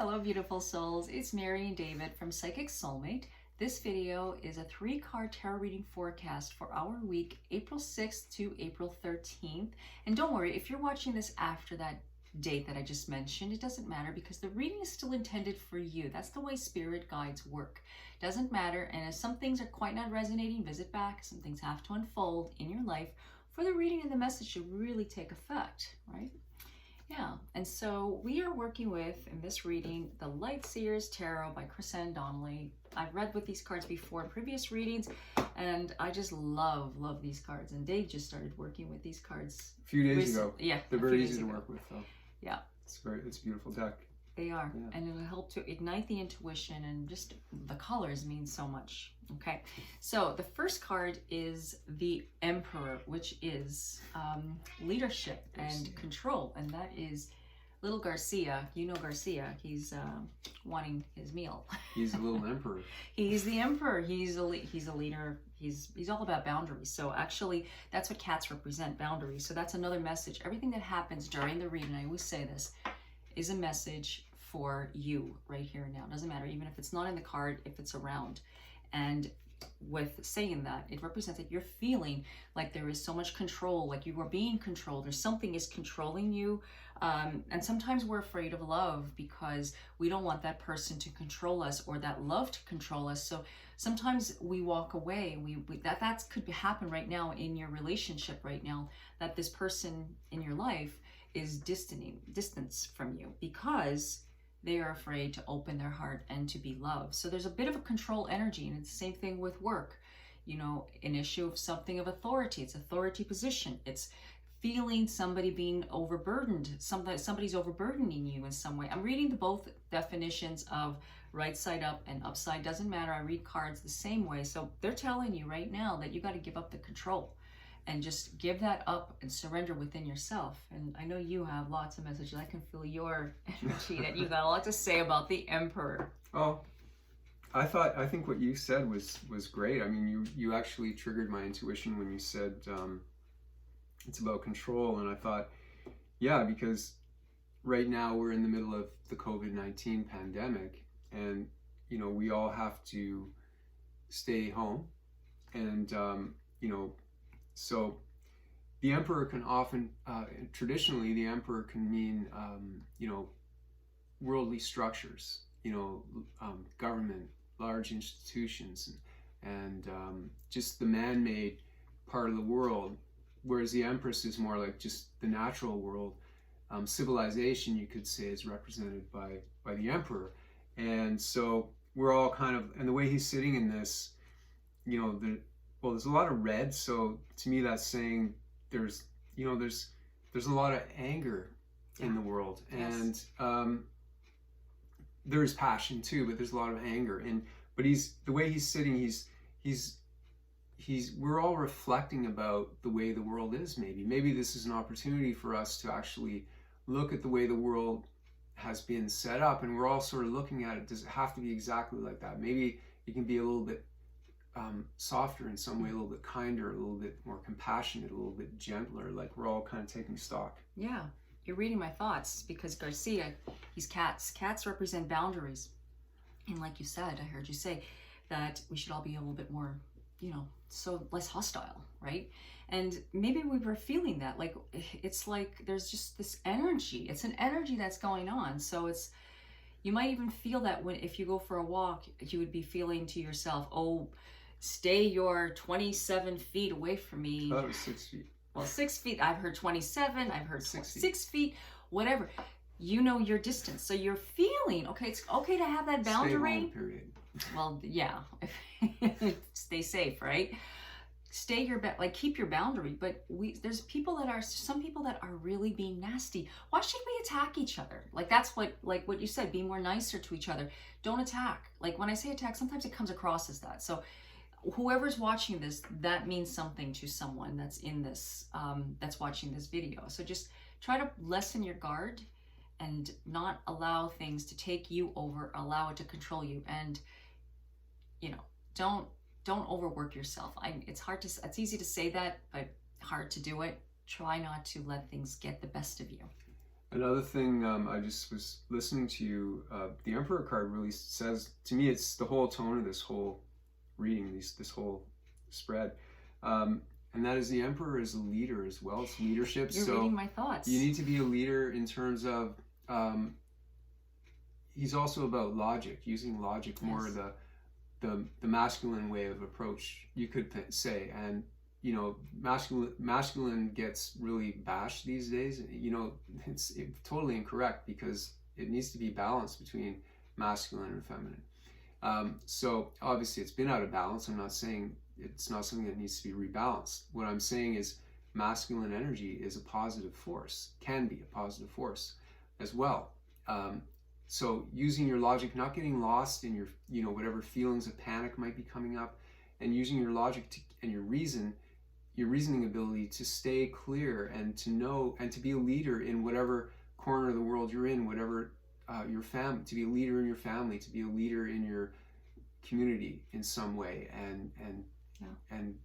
Hello, beautiful souls. It's Mary and David from Psychic Soulmate. This video is a 3-card tarot reading forecast for our week, April 6th to April 13th. And don't worry, if you're watching this after that date that I just mentioned, it doesn't matter because the reading is still intended for you. That's the way spirit guides work. Doesn't matter. And if some things are quite not resonating, visit back. Some things have to unfold in your life for the reading and the message to really take effect, right? Yeah, and so we are working with, in this reading, the Light Seers Tarot by Chris-Anne Donnelly. I've read with these cards before in previous readings, and I just love these cards. And Dave just started working with these cards a few days ago. Yeah, they're very easy to work with, though. Yeah, it's a beautiful deck. They are, yeah. And it'll help to ignite the intuition, and just the colors mean so much. Okay, so the first card is the Emperor, which is leadership and control, and that is little Garcia. You know Garcia. He's wanting his meal. He's a little emperor. He's the Emperor. He's a leader. He's all about boundaries. So actually, that's what cats represent, boundaries. So that's another message. Everything that happens during the reading, I always say this, is a message for you right here and now. Doesn't matter, even if it's not in the card, if it's around. And with saying that, it represents that you're feeling like there is so much control, like you are being controlled, or something is controlling you. And sometimes we're afraid of love because we don't want that person to control us or that love to control us. So sometimes we walk away. That could happen right now in your relationship right now, that this person in your life is distance from you because they are afraid to open their heart and to be loved. So there's a bit of a control energy, and it's the same thing with work. You know, an issue of something of authority. It's authority position. It's feeling somebody being overburdened. Somebody's overburdening you in some way. I'm reading both definitions of right side up and upside. Doesn't matter. I read cards the same way. So they're telling you right now that you got to give up the control and just give that up and surrender within yourself. And I know you have lots of messages. I can feel your energy that you got a lot to say about the Emperor. Oh, I think what you said was great. I mean, you actually triggered my intuition when you said it's about control. And I thought, yeah, because right now we're in the middle of the COVID-19 pandemic, and you know, we all have to stay home, and you know, so the Emperor can often, traditionally, the Emperor can mean, you know, worldly structures, you know, government, large institutions, and just the man-made part of the world, whereas the Empress is more like just the natural world. Civilization, you could say, is represented by the Emperor. And so we're all kind of, and the way he's sitting in this, you know, well, there's a lot of red, so to me that's saying there's a lot of anger in the world, and there's passion too, but there's a lot of anger. But the way he's sitting, we're all reflecting about the way the world is. Maybe this is an opportunity for us to actually look at the way the world has been set up, and we're all sort of looking at it. Does it have to be exactly like that? Maybe it can be a little bit softer in some way, a little bit kinder, a little bit more compassionate, a little bit gentler, like we're all kind of taking stock. Yeah, you're reading my thoughts, because Garcia, he's cats. Cats represent boundaries. And like you said, I heard you say that we should all be a little bit more, you know, so less hostile, right? And maybe we were feeling that, like, it's like there's just this energy. It's an energy that's going on. So you might even feel that if you go for a walk, you would be feeling to yourself, oh, stay your 27 feet away from me. I thought it was 6 feet. Well, 6 feet. I've heard 27. I've heard 6 6 feet. Whatever. You know your distance. So you're feeling, okay, it's okay to have that boundary. Stay home, period. Well, yeah. Stay safe, right? Keep your boundary. But there's some people that are really being nasty. Why should we attack each other? Like, that's what you said, be more nicer to each other. Don't attack. Like, when I say attack, sometimes it comes across as that. So whoever's watching this, that means something to someone that's in this, that's watching this video. So just try to lessen your guard and not allow things to take you over, allow it to control you. And, you know, don't overwork yourself. It's easy to say that, but hard to do it. Try not to let things get the best of you. Another thing, I just was listening to you. The Emperor card really says to me, it's the whole tone of this whole reading, this whole spread, and that is the Emperor is a leader as well. It's leadership. You're so reading my thoughts. you need to be a leader in terms of. He's also about logic, using logic more Yes. the masculine way of approach, you could say. And you know, masculine gets really bashed these days. You know, it's totally incorrect, because it needs to be balanced between masculine and feminine. So obviously it's been out of balance. I'm not saying it's not something that needs to be rebalanced. What I'm saying is masculine energy is a positive force, can be a positive force as well. So using your logic, not getting lost in your, you know, whatever feelings of panic might be coming up, and using your logic and your reasoning ability to stay clear and to know and to be a leader in whatever corner of the world you're in, whatever your family, to be a leader in your family, to be a leader in your community in some way, and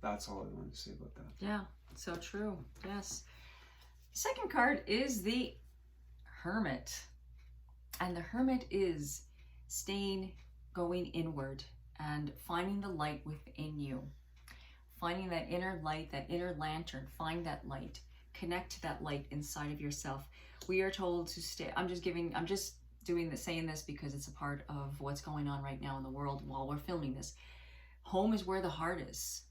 that's all I wanted to say about that. Yeah, so true. Yes. Second card is the Hermit. And the Hermit is going inward and finding the light within you. Finding that inner light, that inner lantern. Find that light. Connect to that light inside of yourself. We are told to stay. I'm just saying this because it's a part of what's going on right now in the world while we're filming this. Home is where the heart is.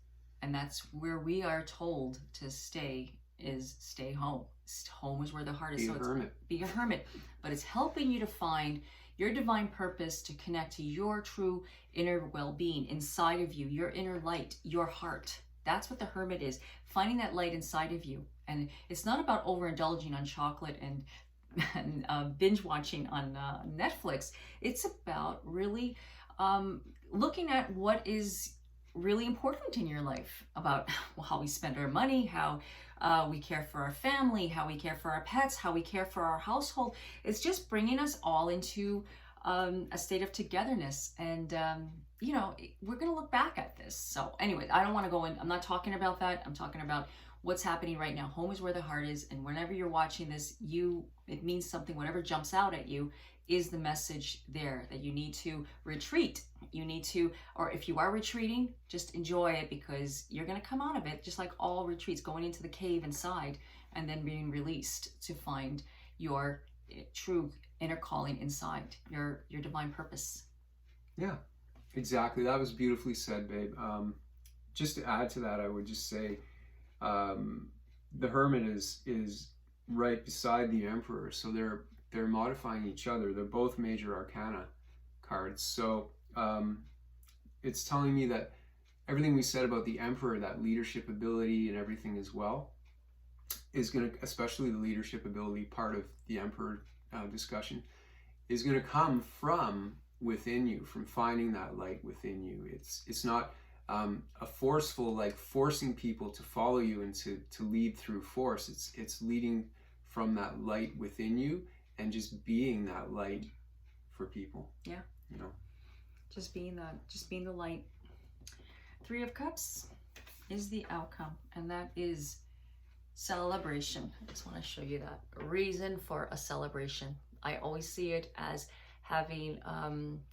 And that's where we are told to stay, is stay home. Home is where the heart is. Be a hermit. Be a hermit. But it's helping you to find your divine purpose, to connect to your true inner well-being inside of you, your inner light, your heart. That's what the Hermit is. Finding that light inside of you. And it's not about overindulging on chocolate and binge watching on Netflix. It's about really looking at what is really important in your life, about how we spend our money, how we care for our family, how we care for our pets, how we care for our household. It's just bringing us all into a state of togetherness. And, you know, we're going to look back at this. So anyway, I don't want to go in. I'm not talking about that. I'm talking about what's happening right now. Home is where the heart is. And whenever you're watching this, it means something. Whatever jumps out at you is the message there, that you need to retreat. You need to, or if you are retreating, just enjoy it, because you're going to come out of it just like all retreats, going into the cave inside and then being released to find your true inner calling inside, your divine purpose. Yeah, exactly. That was beautifully said, babe. Just to add to that, I would just say the Hermit is right beside the Emperor, so they're modifying each other. They're both major arcana cards. So it's telling me that everything we said about the Emperor, that leadership ability and everything as well, is going to, especially the leadership ability part of the Emperor discussion, is going to come from within you, from finding that light within you. It's not a forceful, like forcing people to follow you and to lead through force. It's leading from that light within you and just being that light for people. Yeah. You know, just being the light. Three of Cups is the outcome, and that is celebration. I just want to show you that. A reason for a celebration. I always see it as having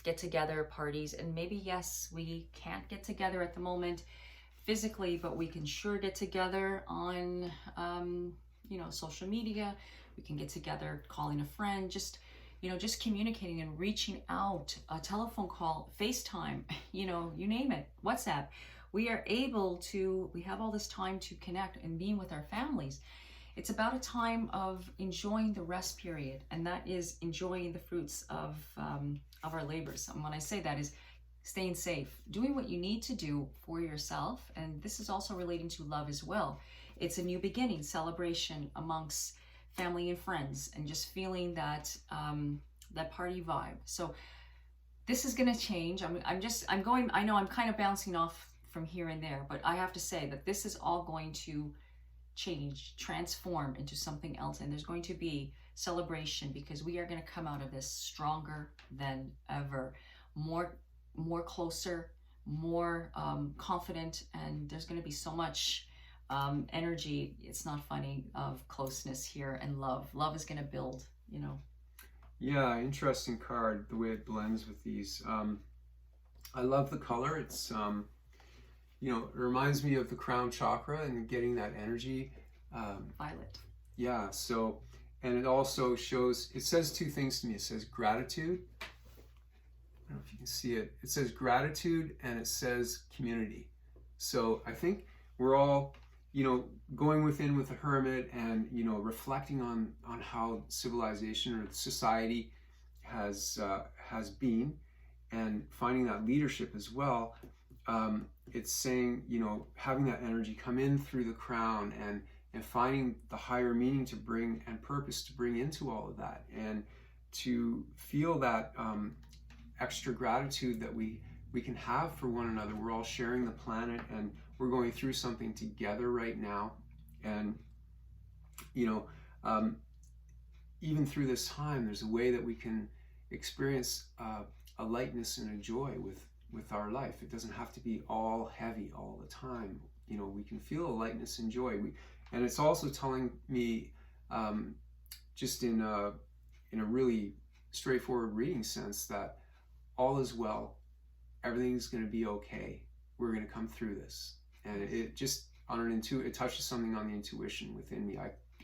get-together parties, and maybe, yes, we can't get together at the moment physically, but we can sure get together on social media. We can get together, calling a friend, just communicating and reaching out, a telephone call, FaceTime, you name it, WhatsApp. We have all this time to connect and being with our families. It's about a time of enjoying the rest period, and that is enjoying the fruits of our labors. And when I say that, is staying safe, doing what you need to do for yourself. And this is also relating to love as well. It's a new beginning, celebration amongst family and friends, and just feeling that that party vibe. So this is going to change. I know I'm kind of bouncing off from here and there, but I have to say that this is all going to change, transform into something else, and there's going to be celebration, because we are going to come out of this stronger than ever, more closer, more confident, and there's going to be so much energy, it's not funny, of closeness here, and love is going to build you know. Yeah, interesting card, the way it blends with these. I love the color. It's, you know, it reminds me of the crown chakra and getting that energy. Violet. Yeah, so, and it also shows, it says two things to me. It says gratitude. I don't know if you can see it. It says gratitude and it says community. So I think we're all, you know, going within with the hermit and, you know, reflecting on how civilization or society has been, and finding that leadership as well. It's saying, you know, having that energy come in through the crown and finding the higher meaning to bring and purpose to bring into all of that, and to feel that extra gratitude that we can have for one another. We're all sharing the planet and we're going through something together right now. And, you know, even through this time, there's a way that we can experience a lightness and a joy with our life. It doesn't have to be all heavy all the time. You know, we can feel a lightness and joy. And it's also telling me, just in a really straightforward reading sense, that all is well, everything's going to be okay. We're going to come through this. And it just, it touches something on the intuition within me.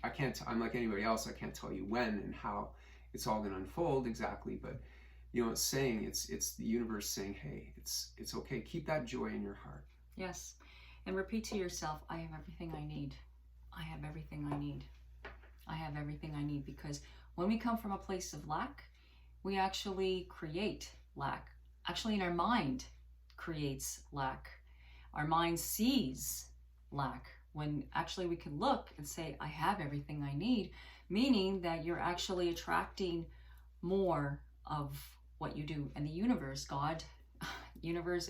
I can't, I'm like anybody else, I can't tell you when and how it's all going to unfold exactly, but you know, it's saying, it's the universe saying, hey, it's okay. Keep that joy in your heart. Yes. And repeat to yourself, I have everything I need. I have everything I need. I have everything I need. Because when we come from a place of lack, we actually create lack. Actually, in our mind creates lack. Our mind sees lack, when actually we can look and say, I have everything I need, meaning that you're actually attracting more of what you do. And the universe, God, universe,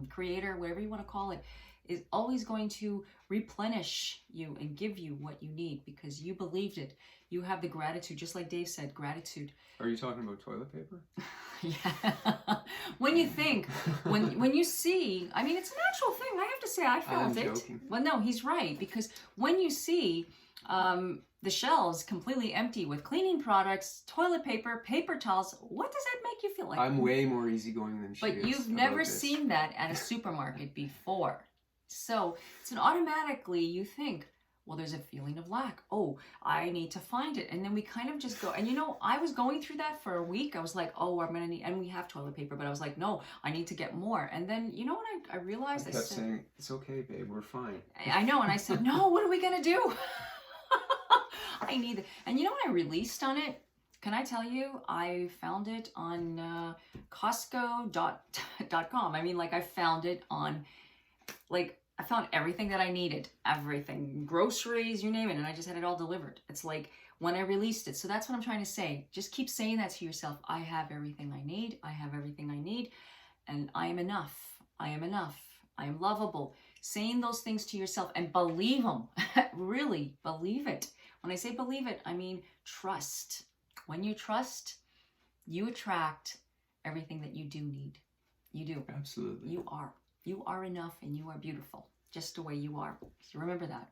creator, whatever you want to call it, is always going to replenish you and give you what you need because you believed it. You have the gratitude, just like Dave said, gratitude. Are you talking about toilet paper? Yeah. When you think, when you see, I mean, it's a natural thing. I have to say, I felt it. Joking. Well, no, he's right, because when you see the shelves completely empty with cleaning products, toilet paper, paper towels, what does that make you feel like? I'm way more easygoing than she is. But you've never seen that at a supermarket before. So it's automatically you think, well, there's a feeling of lack. Oh, I need to find it. And then we kind of just go. And you know, I was going through that for a week. I was like, oh, I'm going to need, and we have toilet paper, but I was like, no, I need to get more. And then, you know what I realized? I kept saying, it's okay, babe, we're fine. I know. And I said, no, what are we going to do? I need it. And you know what I released on it? Can I tell you, I found it on Costco.com. I mean, like, I found it on, like, I found everything that I needed, everything, groceries, you name it, and I just had it all delivered. It's like when I released it. So that's what I'm trying to say. Just keep saying that to yourself. I have everything I need. I have everything I need, and I am enough. I am enough. I am lovable. Saying those things to yourself and believe them. Really believe it. When I say believe it, I mean trust. When you trust, you attract everything that you do need. You do. Absolutely. You are. You are enough and you are beautiful, just the way you are. So remember that.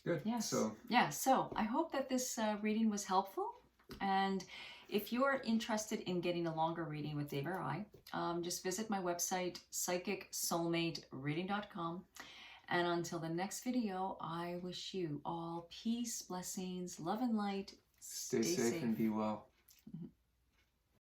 Good. Yes. So, yeah. So I hope that this reading was helpful. And if you're interested in getting a longer reading with Dave or I, just visit my website, psychicsoulmatereading.com. And until the next video, I wish you all peace, blessings, love, and light. stay safe and be well. Mhm.